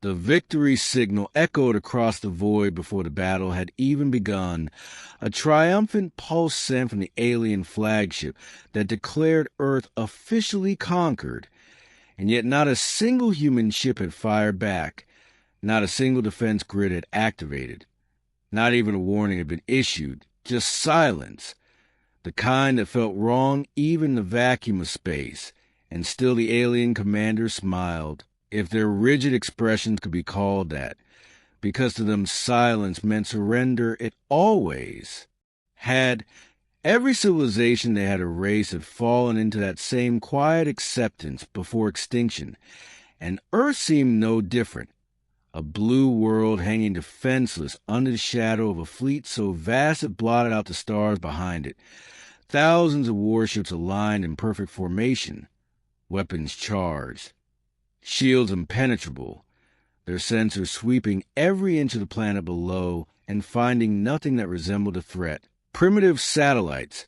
The victory signal echoed across the void before the battle had even begun, a triumphant pulse sent from the alien flagship that declared Earth officially conquered. And yet not a single human ship had fired back, not a single defense grid had activated, not even a warning had been issued, just silence, the kind that felt wrong even in the vacuum of space. And still the alien commander smiled, if their rigid expressions could be called that, because to them silence meant surrender. It always had. Every civilization they had erased had fallen into that same quiet acceptance before extinction, and Earth seemed no different, a blue world hanging defenseless under the shadow of a fleet so vast it blotted out the stars behind it, thousands of warships aligned in perfect formation, weapons charged, shields impenetrable, their sensors sweeping every inch of the planet below and finding nothing that resembled a threat. Primitive satellites,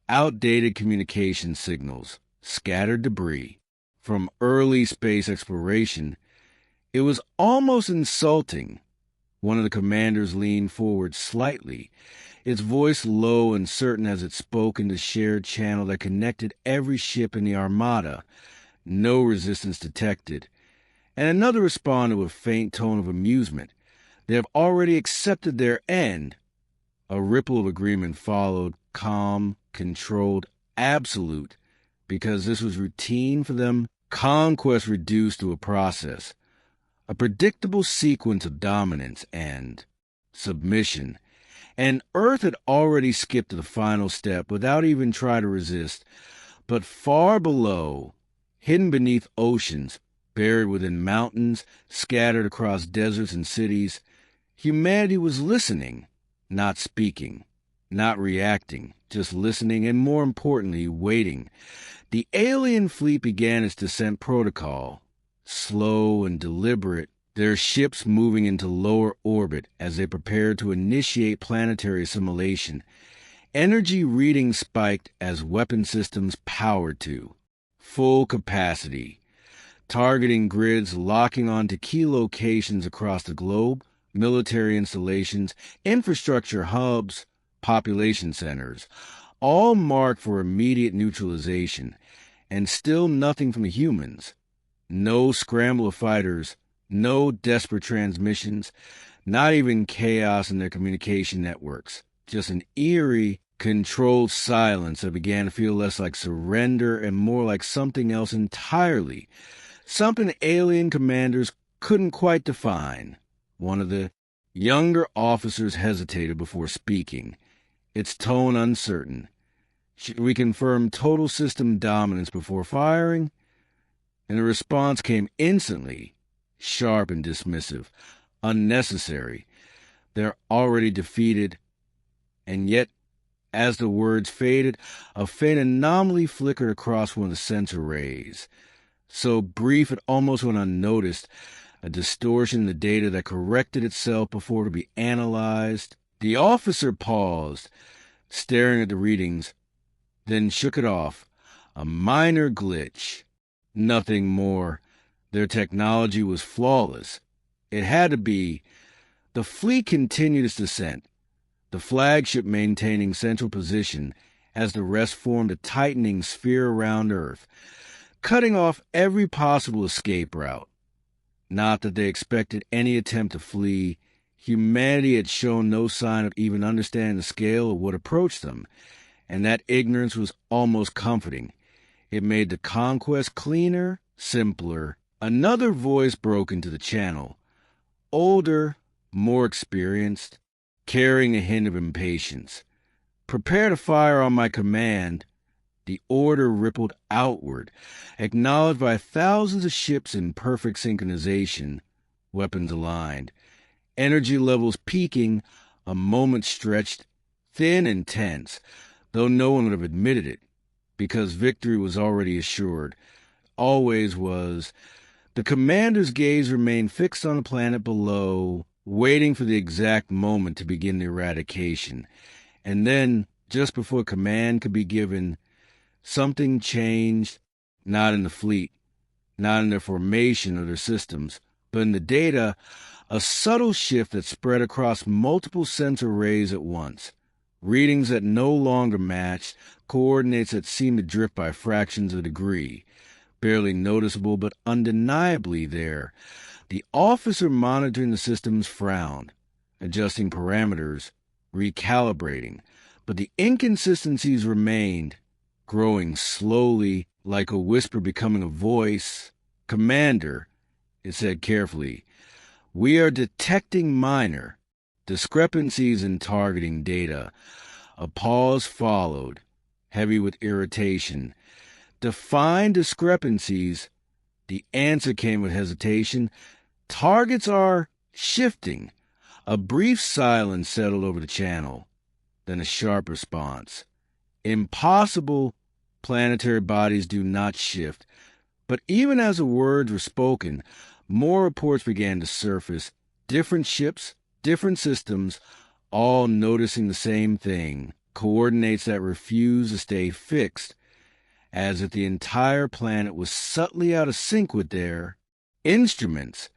outdated communication signals, scattered debris. From early space exploration, it was almost insulting. One of the commanders leaned forward slightly, its voice low and certain as it spoke in the shared channel that connected every ship in the armada. No resistance detected. And another responded with a faint tone of amusement. They have already accepted their end. A ripple of agreement followed, calm, controlled, absolute, because this was routine for them, conquest reduced to a process, a predictable sequence of dominance and submission. And Earth had already skipped to the final step without even trying to resist, but far below, hidden beneath oceans, buried within mountains, scattered across deserts and cities, humanity was listening. Not speaking, not reacting, just listening, and more importantly, waiting. The alien fleet began its descent protocol, slow and deliberate, their ships moving into lower orbit as they prepared to initiate planetary assimilation. Energy readings spiked as weapon systems powered to. Full capacity. Targeting grids locking onto key locations across the globe, military installations, infrastructure hubs, population centers, all marked for immediate neutralization, and still nothing from the humans. No scramble of fighters, no desperate transmissions, not even chaos in their communication networks. Just an eerie, controlled silence that began to feel less like surrender and more like something else entirely, something alien commanders couldn't quite define. One of the younger officers hesitated before speaking, its tone uncertain. Should we confirm total system dominance before firing? And the response came instantly, sharp and dismissive. Unnecessary. They're already defeated. And yet, as the words faded, a faint anomaly flickered across one of the sensor rays. So brief it almost went unnoticed, a distortion in the data that corrected itself before to be analyzed. The officer paused, staring at the readings, then shook it off. A minor glitch. Nothing more. Their technology was flawless. It had to be. The fleet continued its descent, the flagship maintaining central position as the rest formed a tightening sphere around Earth, cutting off every possible escape route. Not that they expected any attempt to flee. Humanity had shown no sign of even understanding the scale of what approached them, and that ignorance was almost comforting. It made the conquest cleaner, simpler. Another voice broke into the channel, older, more experienced, carrying a hint of impatience. "Prepare to fire on my command." The order rippled outward, acknowledged by thousands of ships in perfect synchronization, weapons aligned, energy levels peaking, a moment stretched, thin and tense, though no one would have admitted it, because victory was already assured, always was. The commander's gaze remained fixed on the planet below, waiting for the exact moment to begin the eradication. And then, just before command could be given, something changed, not in the fleet, not in their formation or their systems, but in the data, a subtle shift that spread across multiple sensor arrays at once. Readings that no longer matched, coordinates that seemed to drift by fractions of a degree, barely noticeable but undeniably there. The officer monitoring the systems frowned, adjusting parameters, recalibrating, but the inconsistencies remained, growing slowly like a whisper becoming a voice. "Commander," it said carefully, "we are detecting minor discrepancies in targeting data." A pause followed, heavy with irritation. "Define discrepancies." The answer came with hesitation. "Targets are shifting." A brief silence settled over the channel, then a sharp response. "Impossible. Planetary bodies do not shift." But even as the words were spoken, more reports began to surface. Different ships, different systems, all noticing the same thing. Coordinates that refused to stay fixed, as if the entire planet was subtly out of sync with their instruments.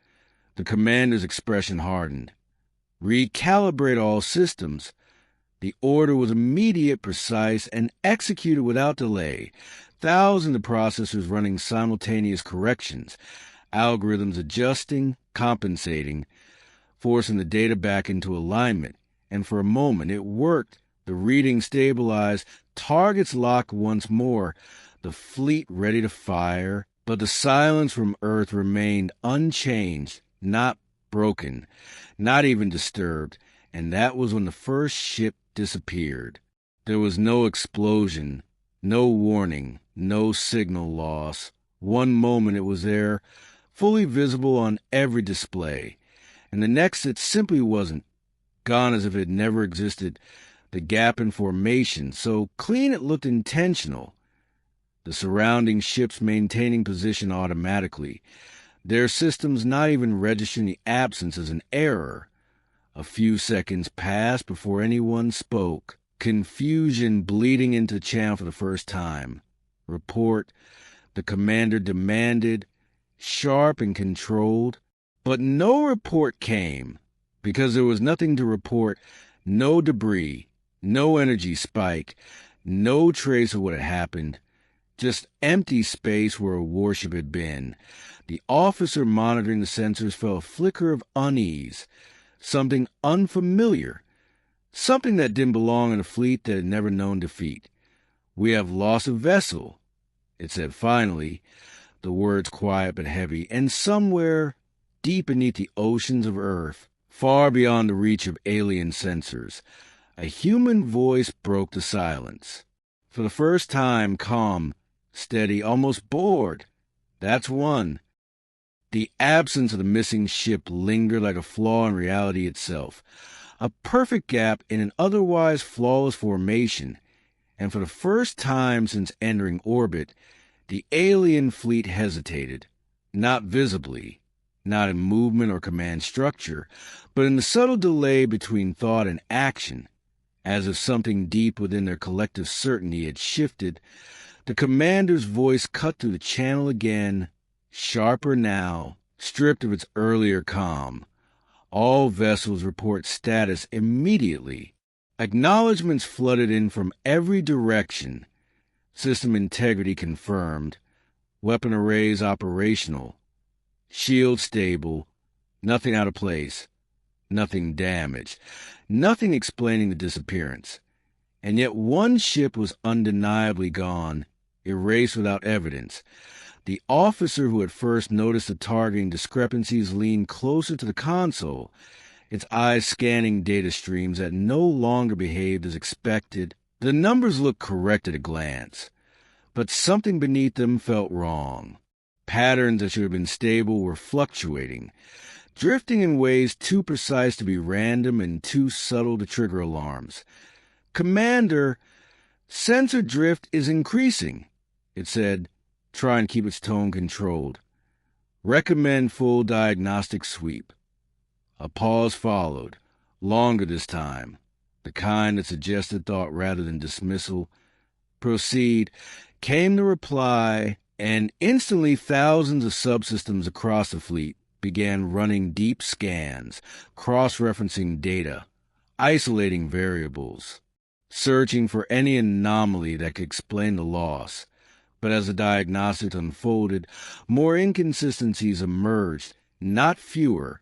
The commander's expression hardened. "Recalibrate all systems." The order was immediate, precise, and executed without delay. Thousands of processors running simultaneous corrections, algorithms adjusting, compensating, forcing the data back into alignment. And for a moment it worked. The reading stabilized, targets locked once more, the fleet ready to fire. But the silence from Earth remained unchanged, not broken, not even disturbed. And that was when the first ship disappeared. There was no explosion, no warning, no signal loss. One moment it was there, fully visible on every display, and the next it simply wasn't, gone as if it never existed. The gap in formation, so clean it looked intentional. The surrounding ships maintaining position automatically, their systems not even registering the absence as an error. A few seconds passed before anyone spoke. Confusion bleeding into the channel for the first time. "Report," the commander demanded, sharp and controlled. But no report came, because there was nothing to report. No debris, no energy spike, no trace of what had happened. Just empty space where a warship had been. The officer monitoring the sensors felt a flicker of unease. Something unfamiliar. Something that didn't belong in a fleet that had never known defeat. "We have lost a vessel," it said finally, the words quiet but heavy, and somewhere deep beneath the oceans of Earth, far beyond the reach of alien sensors, a human voice broke the silence. For the first time, calm, steady, almost bored. "That's one." The absence of the missing ship lingered like a flaw in reality itself, a perfect gap in an otherwise flawless formation, and for the first time since entering orbit, the alien fleet hesitated, not visibly, not in movement or command structure, but in the subtle delay between thought and action, as if something deep within their collective certainty had shifted. The commander's voice cut through the channel again, sharper now, stripped of its earlier calm. "All vessels report status immediately." Acknowledgments flooded in from every direction. System integrity confirmed. Weapon arrays operational. Shield stable. Nothing out of place. Nothing damaged. Nothing explaining the disappearance. And yet one ship was undeniably gone, erased without evidence. The officer who had first noticed the targeting discrepancies leaned closer to the console, its eyes scanning data streams that no longer behaved as expected. The numbers looked correct at a glance, but something beneath them felt wrong. Patterns that should have been stable were fluctuating, drifting in ways too precise to be random and too subtle to trigger alarms. "Commander, sensor drift is increasing," it said, trying to keep its tone controlled. "Recommend full diagnostic sweep." A pause followed, longer this time, the kind that suggested thought rather than dismissal. "Proceed," came the reply, and instantly thousands of subsystems across the fleet, began running deep scans, cross-referencing data, isolating variables, searching for any anomaly that could explain the loss. But as the diagnostics unfolded, more inconsistencies emerged, not fewer.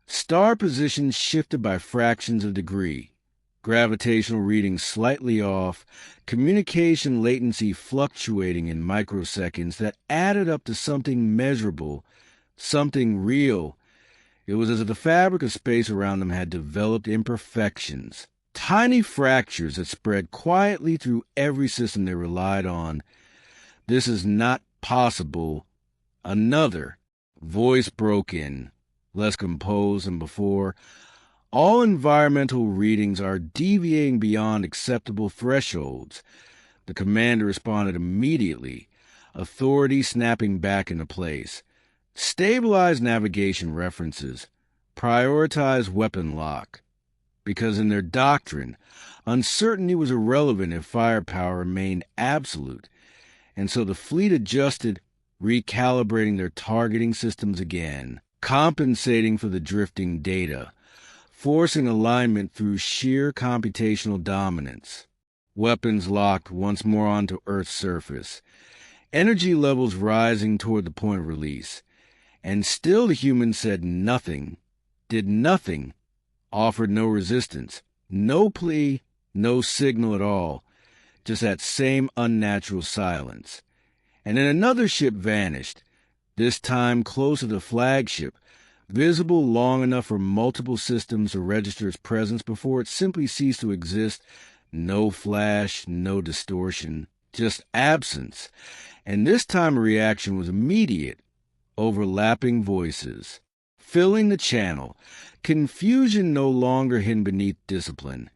Star positions shifted by fractions of a degree, gravitational readings slightly off, communication latency fluctuating in microseconds that added up to something measurable, something real. It was as if the fabric of space around them had developed imperfections, tiny fractures that spread quietly through every system they relied on. This is not possible. Another voice broke in, less composed than before. All environmental readings are deviating beyond acceptable thresholds. The commander responded immediately, authority snapping back into place. Stabilize navigation references. Prioritize weapon lock. Because in their doctrine, uncertainty was irrelevant if firepower remained absolute. And so the fleet adjusted, recalibrating their targeting systems again, compensating for the drifting data, forcing alignment through sheer computational dominance. Weapons locked once more onto Earth's surface, energy levels rising toward the point of release. And still the humans said nothing, did nothing, offered no resistance, no plea, no signal at all, just that same unnatural silence. And then another ship vanished, this time closer to the flagship, visible long enough for multiple systems to register its presence before it simply ceased to exist. No flash, no distortion, just absence. And this time a reaction was immediate. Overlapping voices, filling the channel, confusion no longer hidden beneath discipline.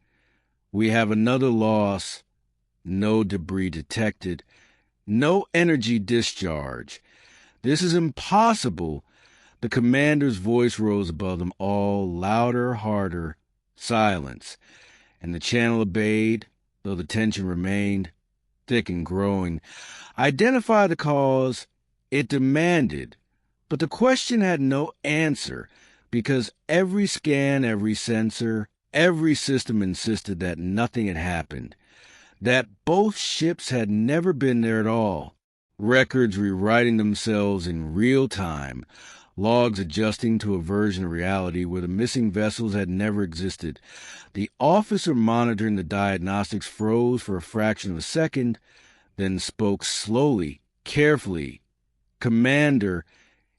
We have another loss, no debris detected, no energy discharge. This is impossible. The commander's voice rose above them all, louder, harder, silence. And the channel obeyed, though the tension remained, thick and growing. Identify the cause, it demanded. But the question had no answer, because every scan, every sensor, every system insisted that nothing had happened, that both ships had never been there at all. Records rewriting themselves in real time, logs adjusting to a version of reality where the missing vessels had never existed. The officer monitoring the diagnostics froze for a fraction of a second, then spoke slowly, carefully. "Commander,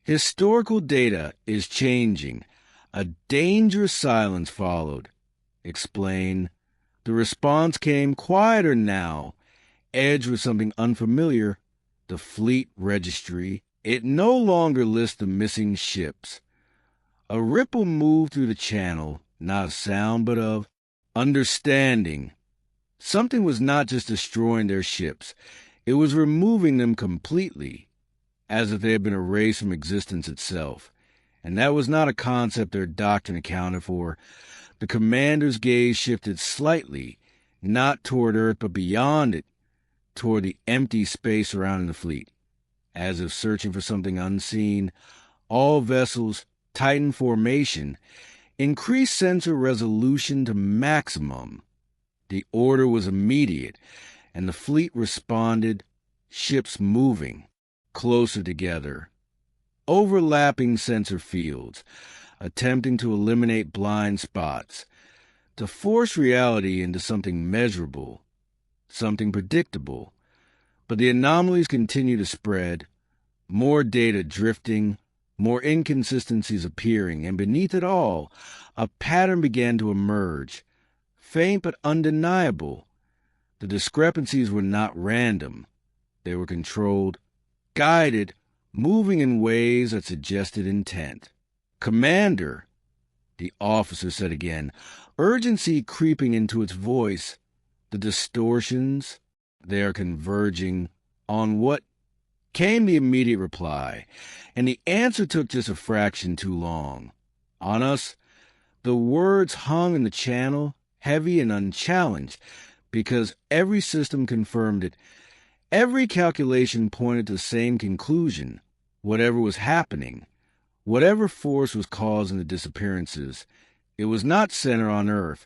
historical data is changing." A dangerous silence followed. "Explain." The response came quieter now, edged with something unfamiliar. The fleet registry. It no longer lists the missing ships. A ripple moved through the channel, not of sound but of understanding. Something was not just destroying their ships, it was removing them completely, as if they had been erased from existence itself. And that was not a concept their doctrine accounted for. The commander's gaze shifted slightly, not toward Earth, but beyond it, toward the empty space surrounding the fleet. As if searching for something unseen, all vessels, tightened formation, increased sensor resolution to maximum. The order was immediate, and the fleet responded, ships moving, closer together, overlapping sensor fields, attempting to eliminate blind spots, to force reality into something measurable, something predictable. But the anomalies continue to spread, more data drifting, more inconsistencies appearing, and beneath it all, a pattern began to emerge, faint but undeniable. The discrepancies were not random. They were controlled, guided, moving in ways that suggested intent. "Commander," the officer said again, urgency creeping into its voice. "The distortions, they are converging on what?" Came the immediate reply, and the answer took just a fraction too long. "On us." The words hung in the channel, heavy and unchallenged, because every system confirmed it. Every calculation pointed to the same conclusion. Whatever was happening Whatever force was causing the disappearances, it was not centered on Earth.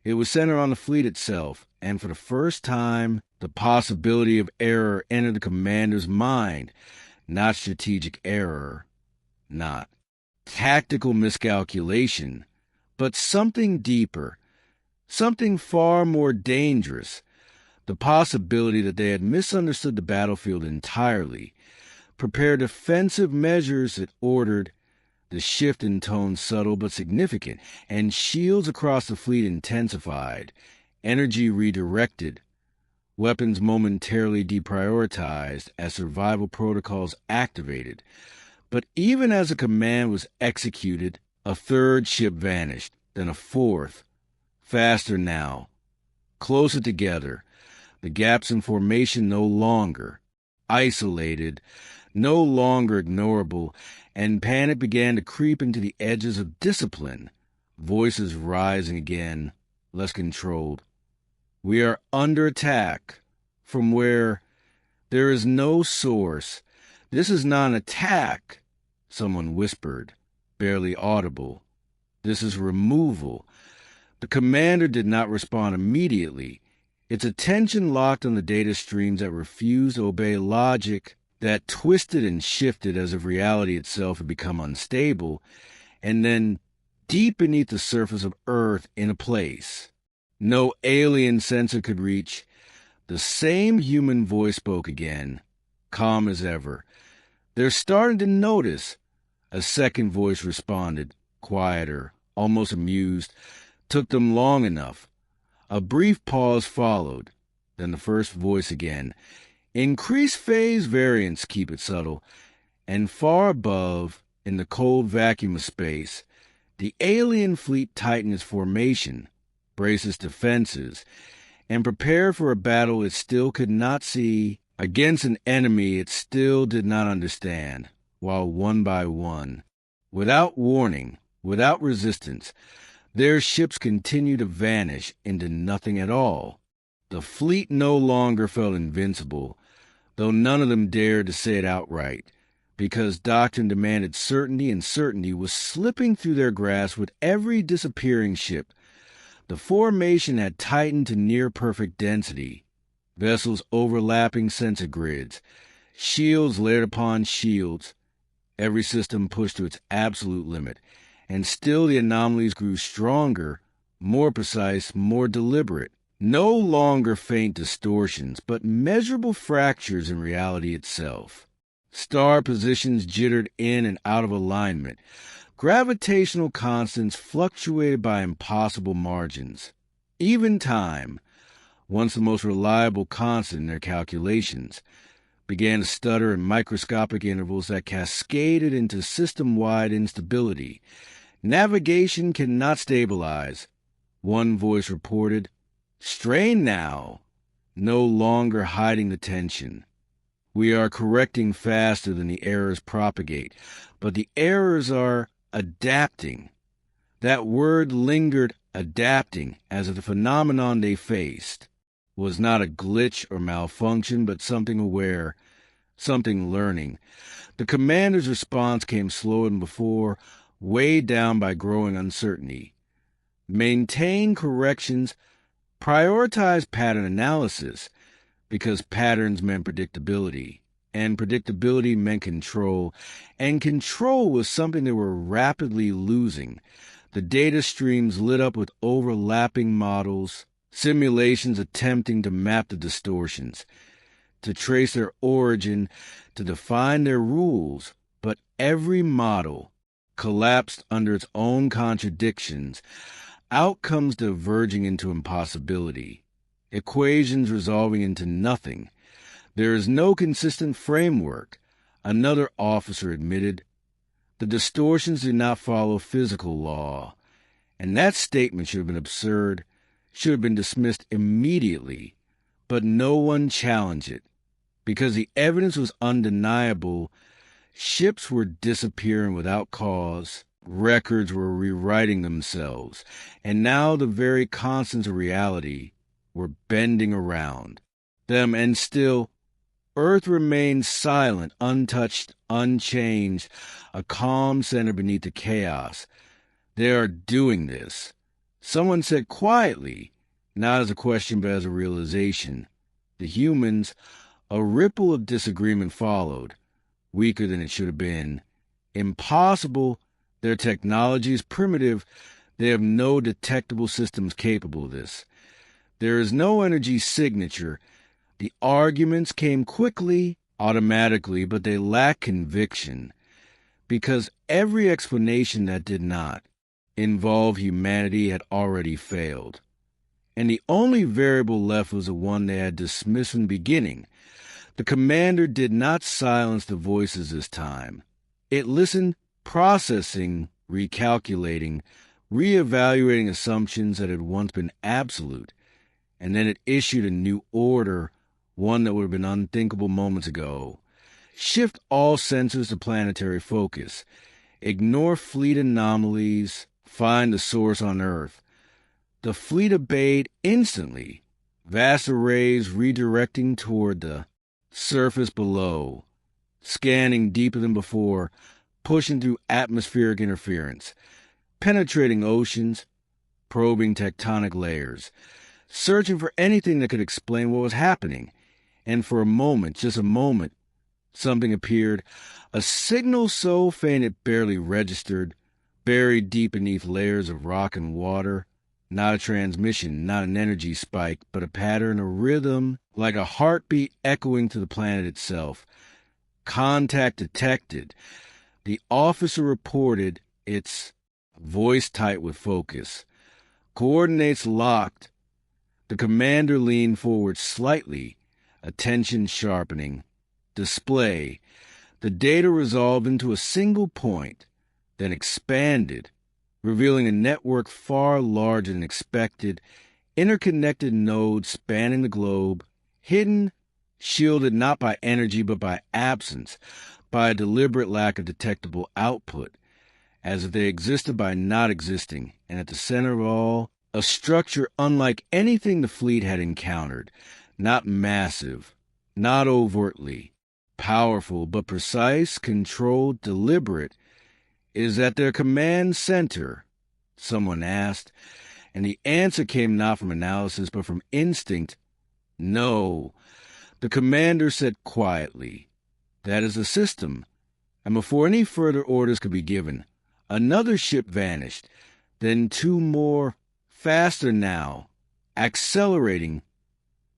It was centered on the fleet itself, and for the first time, the possibility of error entered the commander's mind. Not strategic error, not tactical miscalculation, but something deeper, something far more dangerous. The possibility that they had misunderstood the battlefield entirely, prepared defensive measures that ordered, the shift in tone subtle but significant, and shields across the fleet intensified, energy redirected, weapons momentarily deprioritized as survival protocols activated. But even as a command was executed, a third ship vanished, then a fourth, faster now, closer together, the gaps in formation no longer isolated, no longer ignorable, and panic began to creep into the edges of discipline, voices rising again, less controlled. We are under attack from where there is no source. This is not an attack, someone whispered, barely audible. This is removal. The commander did not respond immediately. Its attention locked on the data streams that refused to obey logic, that twisted and shifted as if reality itself had become unstable, and then deep beneath the surface of Earth in a place no alien sensor could reach, the same human voice spoke again, calm as ever. "They're starting to notice," a second voice responded, quieter, almost amused. "Took them long enough." A brief pause followed, then the first voice again. "Increase phase variance, keep it subtle." And far above, in the cold vacuum of space, the alien fleet tightened its formation, braced its defenses, and prepared for a battle it still could not see, against an enemy it still did not understand, while one by one, without warning, without resistance, their ships continued to vanish into nothing at all. The fleet no longer felt invincible, though none of them dared to say it outright, because doctrine demanded certainty, and certainty was slipping through their grasp with every disappearing ship. The formation had tightened to near-perfect density, vessels overlapping sensor grids, shields layered upon shields, every system pushed to its absolute limit, and still the anomalies grew stronger, more precise, more deliberate. No longer faint distortions, but measurable fractures in reality itself. Star positions jittered in and out of alignment. Gravitational constants fluctuated by impossible margins. Even time, once the most reliable constant in their calculations, began to stutter in microscopic intervals that cascaded into system-wide instability. "Navigation cannot stabilize," one voice reported. "Strain now," no longer hiding the tension. "We are correcting faster than the errors propagate, but the errors are adapting." That word lingered, adapting, as if the phenomenon they faced was not a glitch or malfunction, but something aware, something learning. The commander's response came slower than before, weighed down by growing uncertainty. Maintain corrections, prioritize pattern analysis, because patterns meant predictability, and predictability meant control, and control was something they were rapidly losing. The data streams lit up with overlapping models, simulations attempting to map the distortions, to trace their origin, to define their rules, but every model collapsed under its own contradictions, outcomes diverging into impossibility, equations resolving into nothing. "There is no consistent framework," another officer admitted. "The distortions do not follow physical law." And that statement should have been absurd, should have been dismissed immediately, but no one challenged it, because the evidence was undeniable. Ships were disappearing without cause, records were rewriting themselves, and now the very constants of reality were bending around them, and still Earth remained silent, untouched, unchanged, a calm center beneath the chaos. They are doing this. Someone said quietly, not as a question but as a realization. The humans, a ripple of disagreement followed, weaker than it should have been. Impossible. Their technology is primitive. They have no detectable systems capable of this. There is no energy signature. The arguments came quickly, automatically, but they lack conviction. Because every explanation that did not involve humanity had already failed. And the only variable left was the one they had dismissed from the beginning. The commander did not silence the voices this time. It listened, processing, recalculating, reevaluating assumptions that had once been absolute, and then it issued a new order, one that would have been unthinkable moments ago. Shift all sensors to planetary focus. Ignore fleet anomalies. Find the source on Earth. The fleet obeyed instantly, vast arrays redirecting toward the surface below, scanning deeper than before, pushing through atmospheric interference, penetrating oceans, probing tectonic layers, searching for anything that could explain what was happening. And for a moment, just a moment, something appeared, a signal so faint it barely registered, buried deep beneath layers of rock and water. Not a transmission, not an energy spike, but a pattern, a rhythm, like a heartbeat echoing to the planet itself. Contact detected. The officer reported, its voice tight with focus. Coordinates locked. The commander leaned forward slightly, attention sharpening. Display. The data resolved into a single point, then expanded, revealing a network far larger than expected, interconnected nodes spanning the globe, hidden, shielded not by energy but by absence, by a deliberate lack of detectable output, as if they existed by not existing, and at the center of all, a structure unlike anything the fleet had encountered, not massive, not overtly powerful, but precise, controlled, deliberate. Is at their command center? Someone asked, and the answer came not from analysis, but from instinct. No. The commander said quietly, that is the system. And before any further orders could be given, another ship vanished, then two more, faster now, accelerating.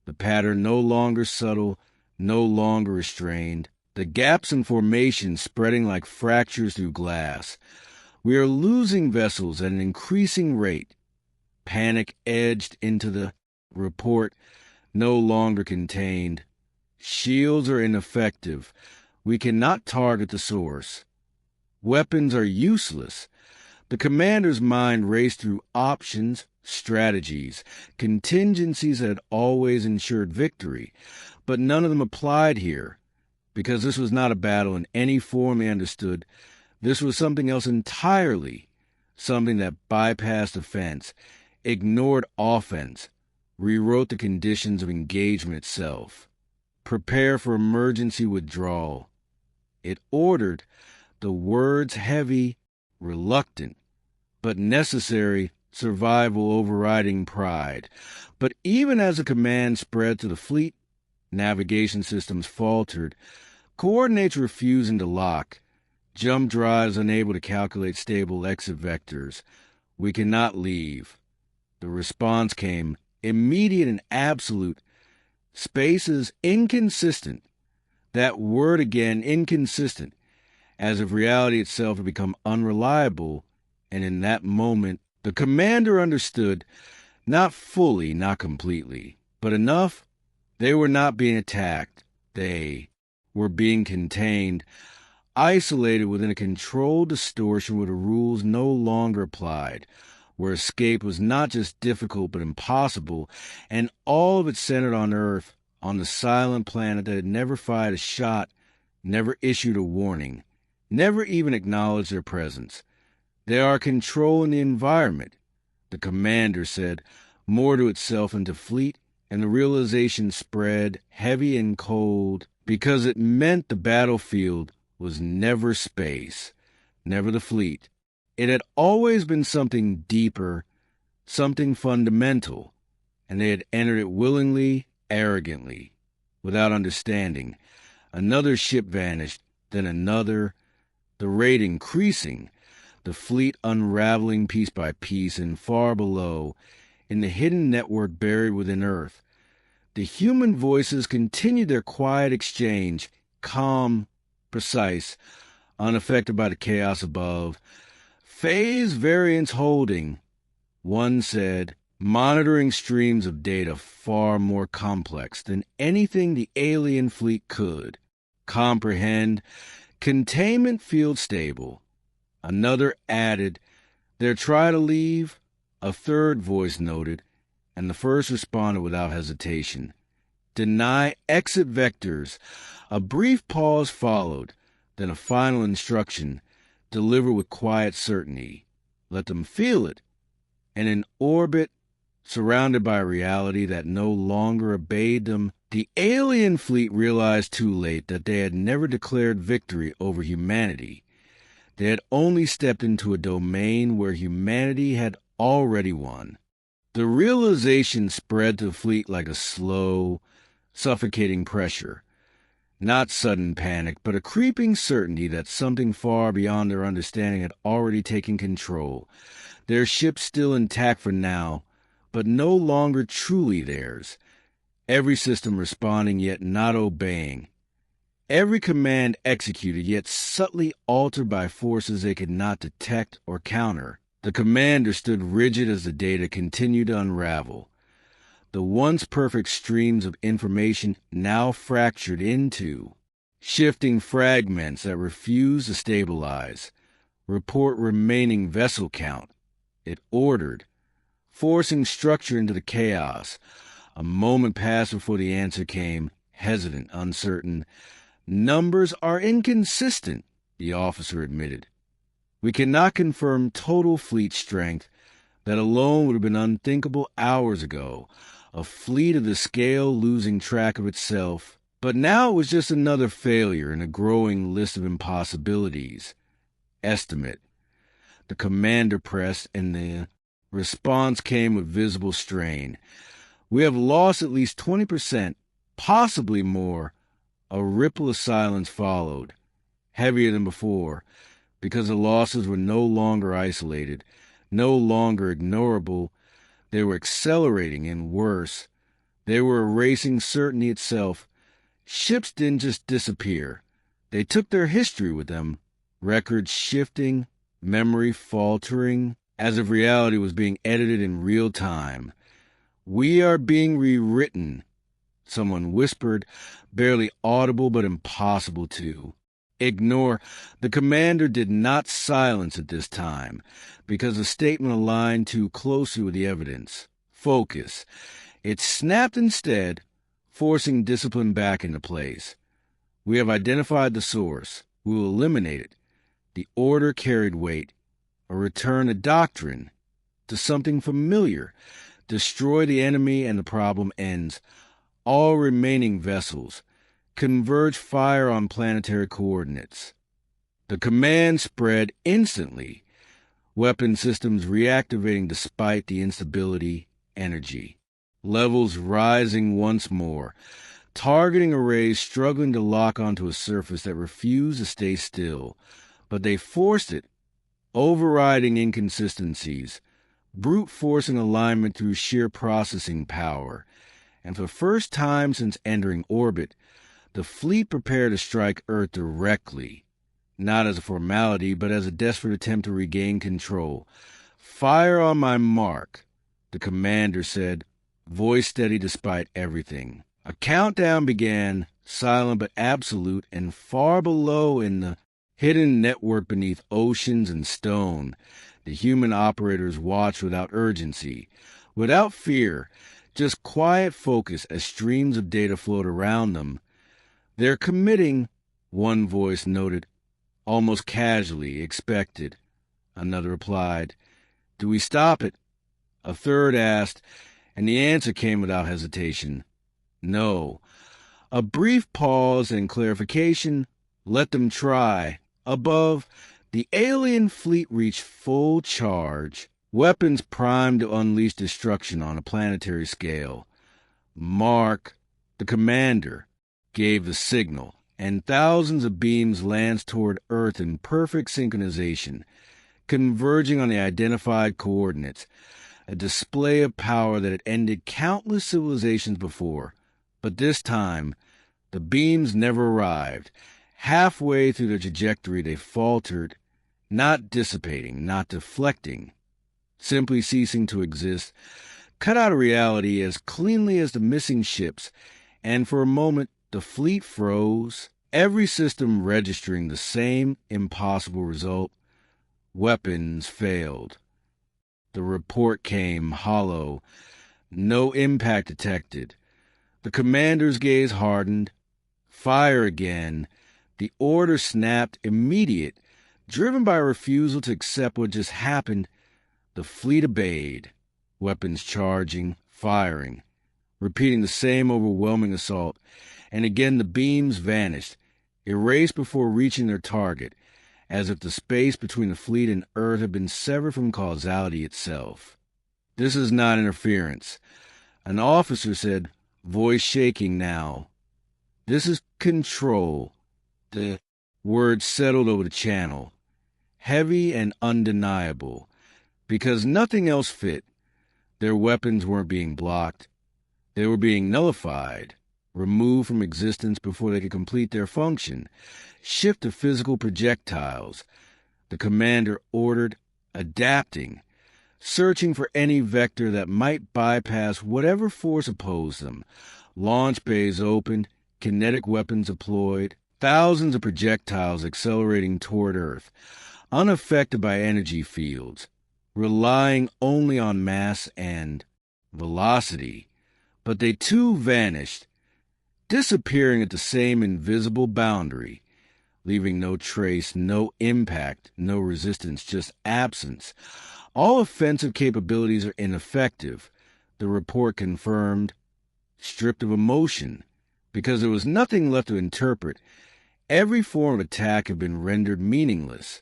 The pattern no longer subtle, no longer restrained. The gaps in formation spreading like fractures through glass. We are losing vessels at an increasing rate. Panic edged into the report, no longer contained. Shields are ineffective. We cannot target the source. Weapons are useless. The commander's mind raced through options, strategies, contingencies that had always ensured victory, but none of them applied here. Because this was not a battle in any form they understood. This was something else entirely, something that bypassed defense, ignored offense, rewrote the conditions of engagement itself. Prepare for emergency withdrawal. It ordered, the words heavy, reluctant, but necessary, survival overriding pride. But even as the command spread to the fleet, navigation systems faltered, coordinates refusing to lock, jump drives unable to calculate stable exit vectors. We cannot leave. The response came, immediate and absolute. Space is inconsistent. That word again, inconsistent, as if reality itself had become unreliable, and in that moment, the commander understood, not fully, not completely, but enough. They were not being attacked. They were being contained, isolated within a controlled distortion where the rules no longer applied, where escape was not just difficult but impossible, and all of it centered on Earth, on the silent planet that had never fired a shot, never issued a warning, never even acknowledged their presence. They are controlling the environment, the commander said, more to itself and to fleet, and the realization spread, heavy and cold, because it meant the battlefield was never space, never the fleet. It had always been something deeper, something fundamental, and they had entered it willingly, arrogantly, without understanding. Another ship vanished, then another, the rate increasing, the fleet unraveling piece by piece, and far below, in the hidden network buried within Earth, the human voices continued their quiet exchange, calm, precise, unaffected by the chaos above. Phase variance holding, one said, monitoring streams of data far more complex than anything the alien fleet could comprehend. Containment field stable. Another added, they're trying to leave. A third voice noted, and the first responded without hesitation. Deny exit vectors. A brief pause followed, then a final instruction, delivered with quiet certainty. Let them feel it. And in orbit, surrounded by a reality that no longer obeyed them, the alien fleet realized too late that they had never declared victory over humanity. They had only stepped into a domain where humanity had already won. The realization spread to the fleet like a slow, suffocating pressure. Not sudden panic, but a creeping certainty that something far beyond their understanding had already taken control. Their ship still intact for now, but no longer truly theirs. Every system responding yet not obeying. Every command executed yet subtly altered by forces they could not detect or counter. The commander stood rigid as the data continued to unravel. The once perfect streams of information now fractured into shifting fragments that refused to stabilize. Report remaining vessel count. It ordered, forcing structure into the chaos. A moment passed before the answer came, hesitant, uncertain. Numbers are inconsistent, the officer admitted. We cannot confirm total fleet strength. That alone would have been unthinkable hours ago. A fleet of the scale losing track of itself. But now it was just another failure in a growing list of impossibilities. Estimate. The commander pressed, and the response came with visible strain. We have lost at least 20%, possibly more. A ripple of silence followed, heavier than before, because the losses were no longer isolated, no longer ignorable. They were accelerating, and worse, they were erasing certainty itself. Ships didn't just disappear. They took their history with them, records shifting, memory faltering, as if reality was being edited in real time. We are being rewritten, someone whispered, barely audible but impossible to ignore. The commander did not silence at this time, because the statement aligned too closely with the evidence. Focus. It snapped instead, forcing discipline back into place. We have identified the source. We will eliminate it. The order carried weight. A return to doctrine, to something familiar. Destroy the enemy and the problem ends. All remaining vessels converge fire on planetary coordinates. The command spread instantly, weapon systems reactivating despite the instability, energy. Levels rising once more, targeting arrays struggling to lock onto a surface that refused to stay still, but they forced it, overriding inconsistencies, brute forcing alignment through sheer processing power. And for the first time since entering orbit, the fleet prepared to strike Earth directly, not as a formality, but as a desperate attempt to regain control. Fire on my mark, the commander said, voice steady despite everything. A countdown began, silent but absolute, and far below in the hidden network beneath oceans and stone, the human operators watched without urgency, without fear, just quiet focus as streams of data flowed around them. They're committing, one voice noted, almost casually, expected. Another replied, do we stop it? A third asked, and the answer came without hesitation. No. A brief pause and clarification. Let them try. Above, the alien fleet reached full charge, weapons primed to unleash destruction on a planetary scale. Mark, the commander, gave the signal, and thousands of beams lanced toward Earth in perfect synchronization, converging on the identified coordinates, a display of power that had ended countless civilizations before. But this time, the beams never arrived. Halfway through their trajectory, they faltered, not dissipating, not deflecting, simply ceasing to exist, cut out of reality as cleanly as the missing ships, and for a moment the fleet froze, every system registering the same impossible result. Weapons failed. The report came hollow, no impact detected. The commander's gaze hardened. Fire again. The order snapped, immediate, driven by a refusal to accept what just happened. The fleet obeyed, weapons charging, firing, repeating the same overwhelming assault, and again the beams vanished, erased before reaching their target, as if the space between the fleet and Earth had been severed from causality itself. "This is not interference," an officer said, voice shaking now. "This is control." The words settled over the channel, heavy and undeniable, because nothing else fit. Their weapons weren't being blocked. They were being nullified, removed from existence before they could complete their function, shift to physical projectiles. The commander ordered, adapting, searching for any vector that might bypass whatever force opposed them. Launch bays opened, kinetic weapons deployed, thousands of projectiles accelerating toward Earth, unaffected by energy fields, relying only on mass and velocity. But they too vanished, disappearing at the same invisible boundary, leaving no trace, no impact, no resistance, just absence. All offensive capabilities are ineffective, the report confirmed, stripped of emotion, because there was nothing left to interpret. Every form of attack had been rendered meaningless,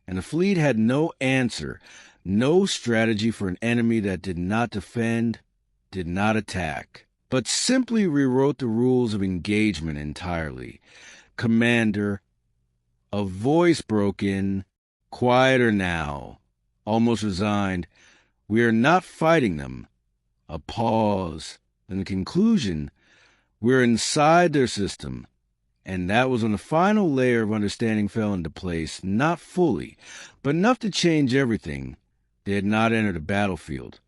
and the fleet had no answer, no strategy for an enemy that did not defend, did not attack, but simply rewrote the rules of engagement entirely. "Commander," a voice broke in, quieter now, almost resigned, "we are not fighting them." A pause, then the conclusion, "we're inside their system." And that was when the final layer of understanding fell into place, not fully, but enough to change everything. They had not entered a battlefield.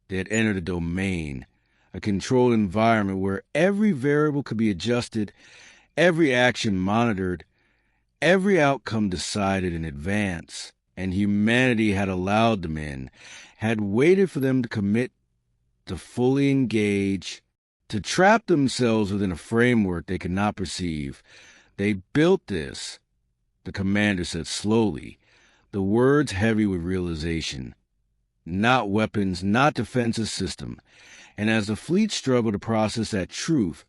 They had entered a domain, a controlled environment where every variable could be adjusted, every action monitored, every outcome decided in advance. And humanity had allowed them in, had waited for them to commit, to fully engage, to trap themselves within a framework they could not perceive. "They built this," the commander said slowly, the words heavy with realization. "Not weapons, not defensive system." And as the fleet struggled to process that truth,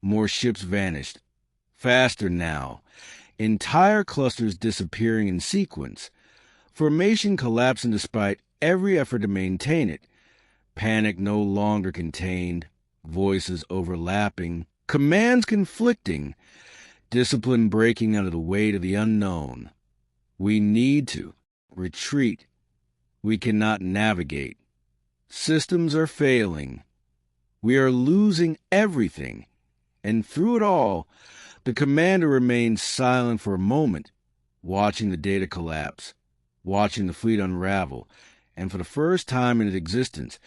more ships vanished. Faster now, entire clusters disappearing in sequence. Formation collapsing despite every effort to maintain it. Panic no longer contained, voices overlapping, commands conflicting, discipline breaking under the weight of the unknown. "We need to retreat. We cannot navigate. Systems are failing. We are losing everything." And through it all, the commander remained silent for a moment, watching the data collapse, watching the fleet unravel, and for the first time in its existence,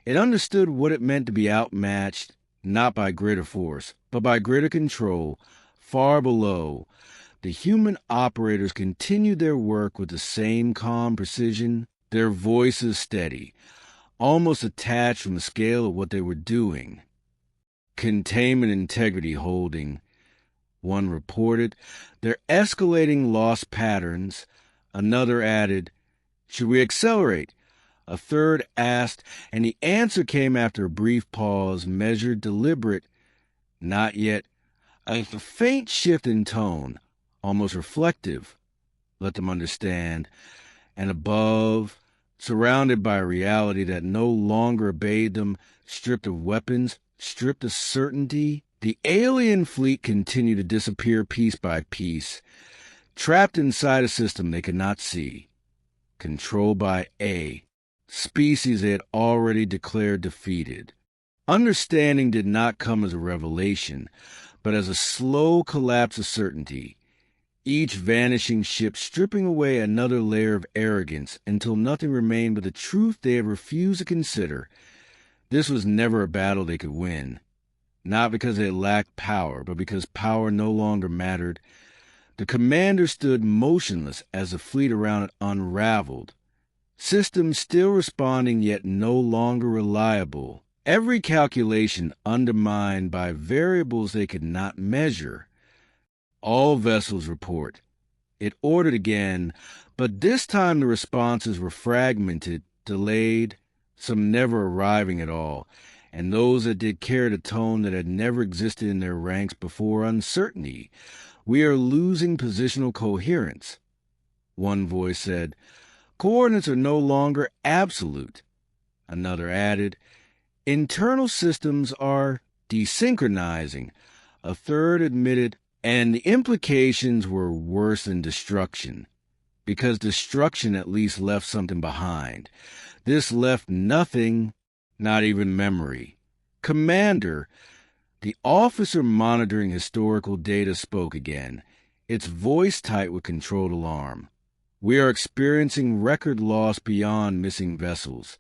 it understood what it meant to be outmatched, not by greater force, but by greater control. Far below, the human operators continued their work with the same calm precision, their voices steady, almost detached from the scale of what they were doing. "Containment integrity holding," one reported. "They're escalating lost patterns." Another added, "Should we accelerate?" A third asked, and the answer came after a brief pause, measured, deliberate. "Not yet. A faint shift in tone, almost reflective, let them understand, and above, surrounded by a reality that no longer obeyed them, stripped of weapons, stripped of certainty, the alien fleet continued to disappear piece by piece, trapped inside a system they could not see, controlled by A, species they had already declared defeated. Understanding did not come as a revelation, but as a slow collapse of certainty, each vanishing ship stripping away another layer of arrogance until nothing remained but the truth they had refused to consider. This was never a battle they could win, not because they lacked power, but because power no longer mattered. The commander stood motionless as the fleet around it unraveled, systems still responding yet no longer reliable. Every calculation undermined by variables they could not measure. All vessels report. It ordered again, but this time the responses were fragmented, delayed, some never arriving at all, and those that did carried a tone that had never existed in their ranks before: uncertainty. We are losing positional coherence. One voice said, coordinates are no longer absolute. Another added, internal systems are desynchronizing. A third admitted, and the implications were worse than destruction, because destruction at least left something behind. This left nothing, not even memory. Commander, the officer monitoring historical data spoke again, its voice tight with controlled alarm. We are experiencing record loss beyond missing vessels.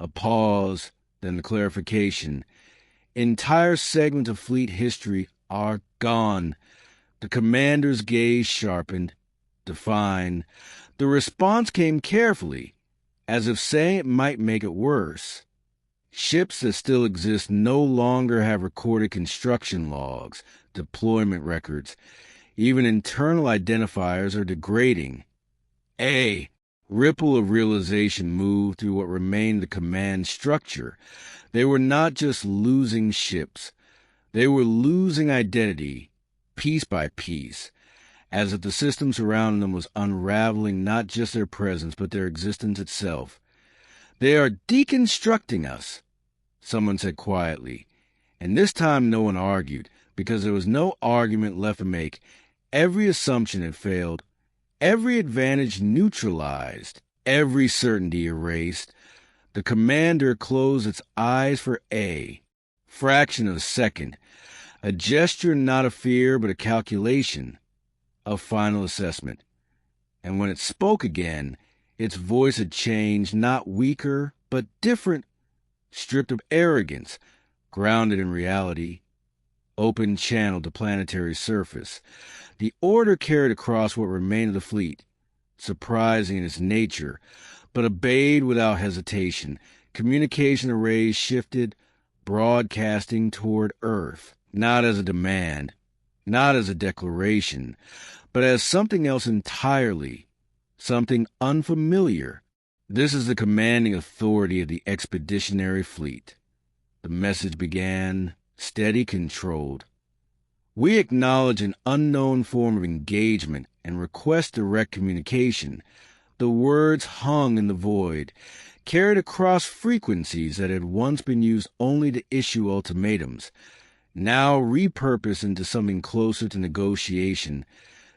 A pause, then the clarification. Entire segments of fleet history are gone. The commander's gaze sharpened, defined. The response came carefully, as if saying it might make it worse. Ships that still exist no longer have recorded construction logs, deployment records. Even internal identifiers are degrading. A ripple of realization moved through what remained the command structure. They were not just losing ships. They were losing identity, piece by piece, as if the system surrounding them was unraveling not just their presence, but their existence itself. They are deconstructing us, someone said quietly, and this time no one argued, because there was no argument left to make. Every assumption had failed, every advantage neutralized, every certainty erased. The commander closed its eyes for a fraction of a second, a gesture not of fear but a calculation, of final assessment. And when it spoke again, its voice had changed, not weaker, but different, stripped of arrogance, grounded in reality, open channel to planetary surface. The order carried across what remained of the fleet, surprising in its nature, but obeyed without hesitation. Communication arrays shifted, broadcasting toward Earth, not as a demand, not as a declaration, but as something else entirely, something unfamiliar. This is the commanding authority of the expeditionary fleet. The message began, steady, controlled. We acknowledge an unknown form of engagement and request direct communication. The words hung in the void, carried across frequencies that had once been used only to issue ultimatums, now repurposed into something closer to negotiation.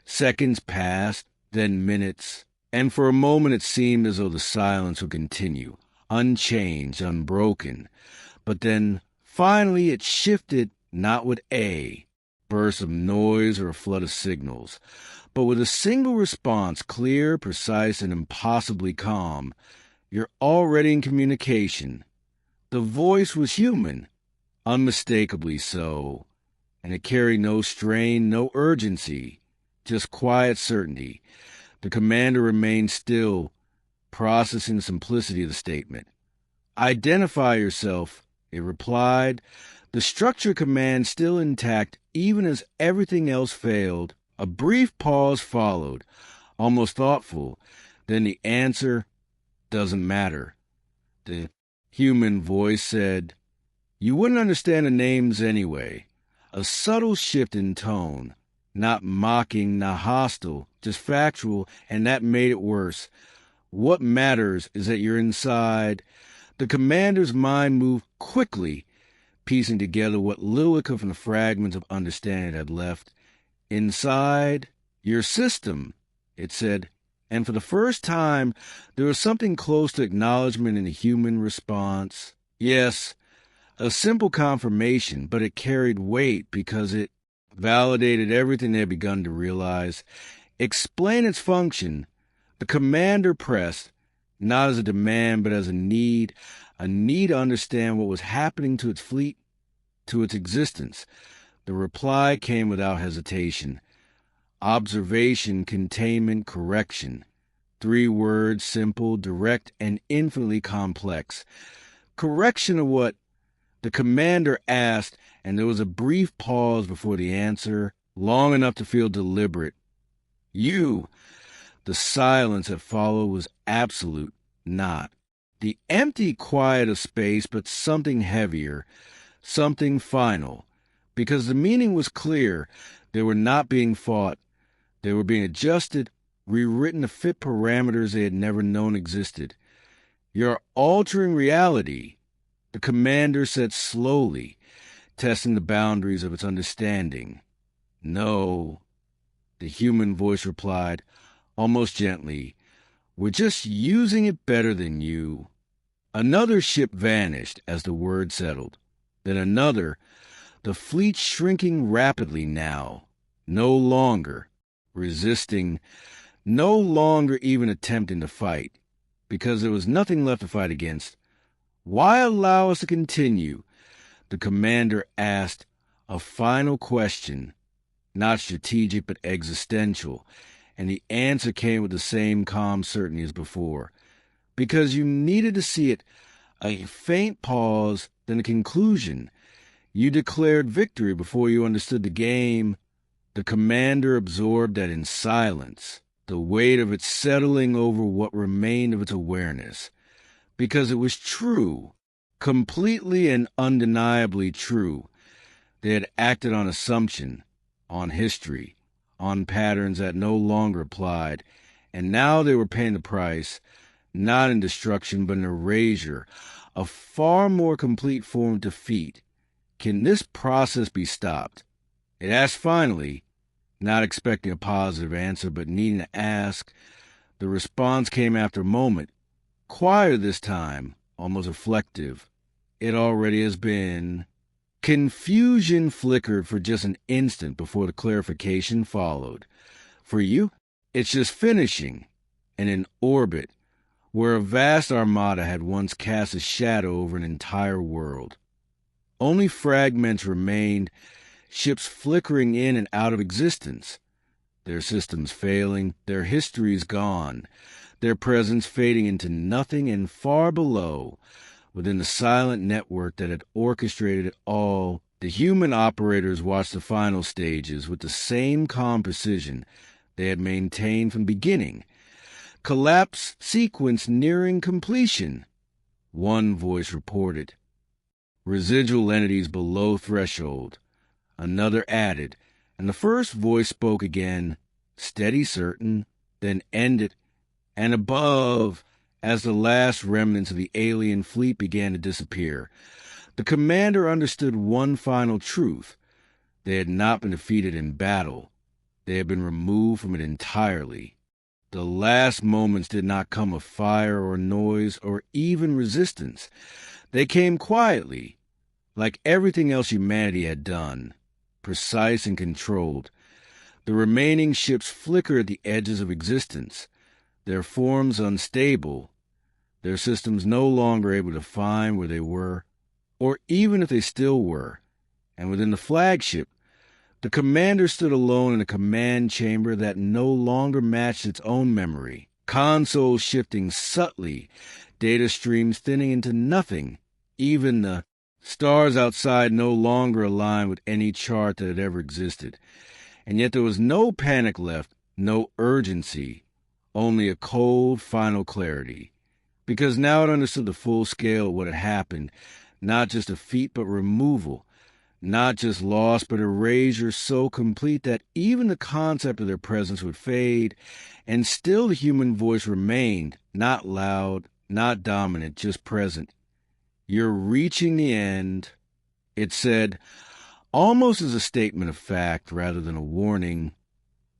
Seconds passed, then minutes, and for a moment it seemed as though the silence would continue, unchanged, unbroken. But then, finally, it shifted, not with a burst of noise or a flood of signals, but with a single response, clear, precise, and impossibly calm. You're already in communication. The voice was human, unmistakably so, and it carried no strain, no urgency, just quiet certainty. The commander remained still, processing the simplicity of the statement. Identify yourself, it replied, the structure command still intact even as everything else failed. A brief pause followed, almost thoughtful. Then the answer, doesn't matter. The human voice said, you wouldn't understand the names anyway. A subtle shift in tone, not mocking, not hostile, just factual, and that made it worse. What matters is that you're inside. The commander's mind moved quickly, piecing together what little it could from the fragments of understanding it had left. Inside your system, it said, and for the first time, there was something close to acknowledgement in the human response. Yes, a simple confirmation, but it carried weight because it validated everything they had begun to realize. Explain its function. The commander pressed, not as a demand, but as a need to understand what was happening to its fleet, to its existence. The reply came without hesitation. Observation, containment, correction. 3 words, simple, direct, and infinitely complex. Correction of what? The commander asked, and there was a brief pause before the answer, long enough to feel deliberate. You. The silence that followed was absolute, not. The empty quiet of space, but something heavier, something final. Because the meaning was clear, they were not being fought. They were being adjusted, rewritten to fit parameters they had never known existed. You're altering reality, the commander said slowly, testing the boundaries of its understanding. No, the human voice replied, almost gently. We're just using it better than you. Another ship vanished as the word settled. Then another, the fleet shrinking rapidly now, no longer resisting, no longer even attempting to fight, because there was nothing left to fight against. Why allow us to continue? The commander asked a final question, not strategic but existential, and the answer came with the same calm certainty as before. Because you needed to see it, a faint pause, then a conclusion. You declared victory before you understood the game. The commander absorbed that in silence, the weight of it settling over what remained of its awareness. Because it was true, completely and undeniably true. They had acted on assumption, on history, on patterns that no longer applied, and now they were paying the price, not in destruction, but in erasure, a far more complete form of defeat. Can this process be stopped? It asked finally, not expecting a positive answer, but needing to ask. The response came after a moment, quieter this time, almost reflective. It already has been. Confusion flickered for just an instant before the clarification followed. For you, it's just finishing, and in orbit, where a vast armada had once cast a shadow over an entire world. Only fragments remained, ships flickering in and out of existence, their systems failing, their histories gone, their presence fading into nothing, and far below, within the silent network that had orchestrated it all, the human operators watched the final stages with the same calm precision they had maintained from the beginning. Collapse sequence nearing completion, one voice reported. Residual entities below threshold, another added, and the first voice spoke again, steady, certain, then ended, and above, as the last remnants of the alien fleet began to disappear, the commander understood one final truth. They had not been defeated in battle. They had been removed from it entirely. The last moments did not come of fire or noise or even resistance. They came quietly, like everything else humanity had done, precise and controlled. The remaining ships flickered at the edges of existence, their forms unstable, their systems no longer able to find where they were, or even if they still were. And within the flagship, the commander stood alone in a command chamber that no longer matched its own memory, consoles shifting subtly, data streams thinning into nothing. Even the stars outside no longer aligned with any chart that had ever existed. And yet there was no panic left, no urgency, only a cold, final clarity. Because now it understood the full scale of what had happened, not just defeat, but removal, Not just loss, but erasure so complete that even the concept of their presence would fade, and still the human voice remained, not loud, not dominant, just present. "You're reaching the end," it said, almost as a statement of fact rather than a warning.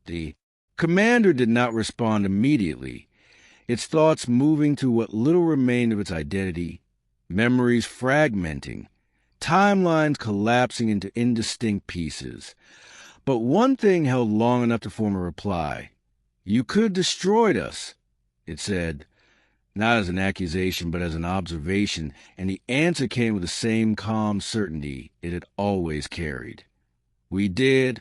The commander did not respond immediately, its thoughts moving to what little remained of its identity, memories fragmenting, timelines collapsing into indistinct pieces. But one thing held long enough to form a reply. "You could have destroyed us," it said, not as an accusation but as an observation, and the answer came with the same calm certainty it had always carried. "We did."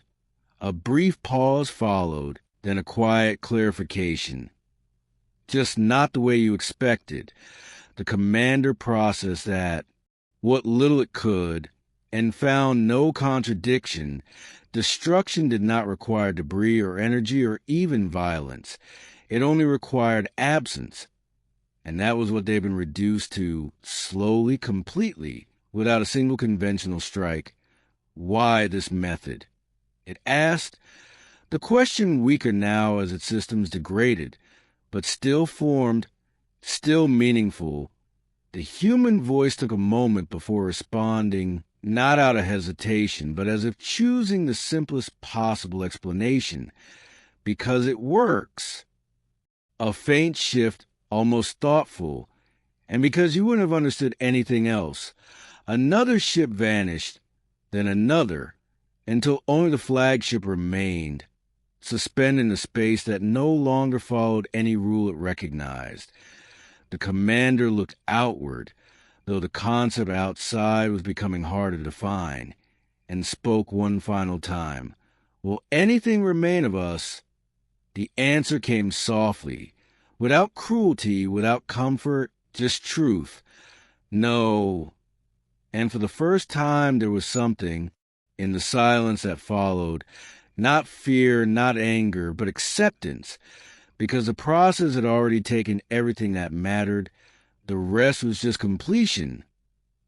A brief pause followed, then a quiet clarification. "Just not the way you expected." The commander processed that, what little it could, and found no contradiction. Destruction did not require debris or energy or even violence. It only required absence. And that was what they'd been reduced to, slowly, completely, without a single conventional strike. Why this method? It asked, the question weaker now as its systems degraded, but still formed, still meaningful. The human voice took a moment before responding, not out of hesitation, but as if choosing the simplest possible explanation. Because it works. A faint shift, almost thoughtful, and because you wouldn't have understood anything else. Another ship vanished, then another, until only the flagship remained, suspended in a space that no longer followed any rule it recognized. The commander looked outward, though the concept outside was becoming harder to define, and spoke one final time. "Will anything remain of us?" The answer came softly, without cruelty, without comfort, just truth. "No." And for the first time there was something, in the silence that followed, not fear, not anger, but acceptance, because the process had already taken everything that mattered. The rest was just completion.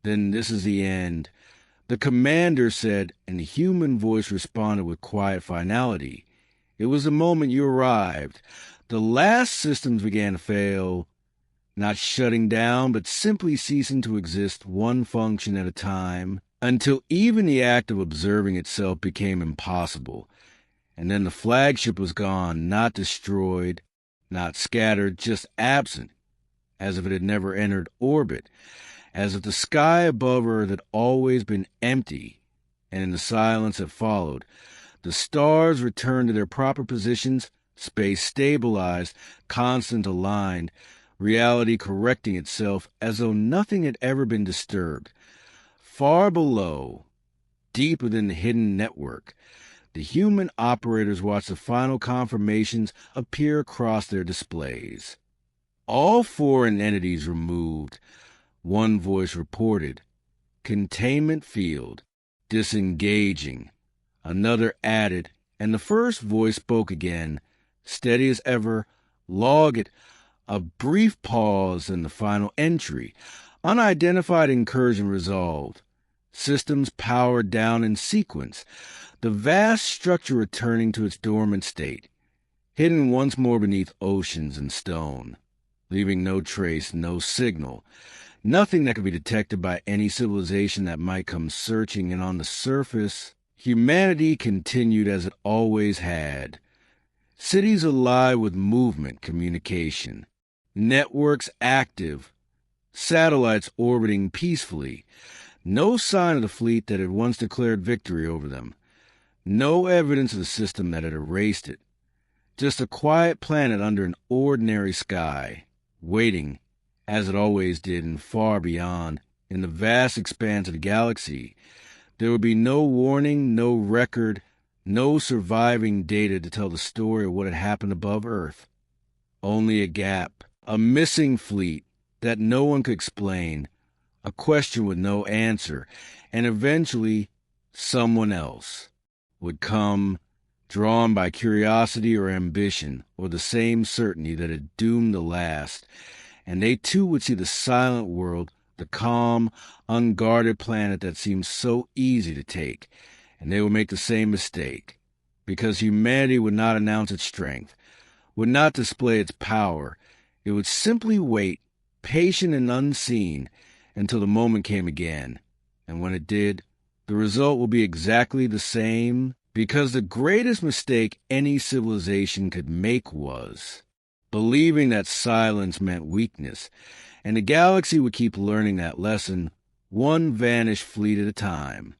"Then this is the end," the commander said, and the human voice responded with quiet finality. "It was the moment you arrived. The last systems began to fail, not shutting down, but simply ceasing to exist one function at a time, until even the act of observing itself became impossible. And then the flagship was gone, not destroyed, not scattered, just absent, as if it had never entered orbit, as if the sky above Earth had always been empty. And in the silence that followed, the stars returned to their proper positions, space stabilized, constant aligned, reality correcting itself as though nothing had ever been disturbed. Far below, deep within the hidden network, the human operators watched the final confirmations appear across their displays. All foreign entities removed, one voice reported. Containment field, disengaging. Another added, and the first voice spoke again, steady as ever. "Log it." A brief pause, and the final entry. Unidentified incursion resolved. Systems powered down in sequence. The vast structure returning to its dormant state, hidden once more beneath oceans and stone, leaving no trace, no signal, nothing that could be detected by any civilization that might come searching. And on the surface, humanity continued as it always had. Cities alive with movement, communication, networks active, satellites orbiting peacefully. No sign of the fleet that had once declared victory over them. No evidence of the system that had erased it. Just a quiet planet under an ordinary sky, waiting, as it always did, and far beyond, in the vast expanse of the galaxy. There would be no warning, no record, no surviving data to tell the story of what had happened above Earth. Only a gap, a missing fleet that no one could explain, a question with no answer, and eventually someone else would come, drawn by curiosity or ambition, or the same certainty that had doomed the last, and they too would see the silent world the calm, unguarded planet that seems so easy to take, and they would make the same mistake, because humanity would not announce its strength, would not display its power. It would simply wait, patient and unseen, until the moment came again. And when it did, the result will be exactly the same, because the greatest mistake any civilization could make was believing that silence meant weakness, and the galaxy would keep learning that lesson, one vanished fleet at a time.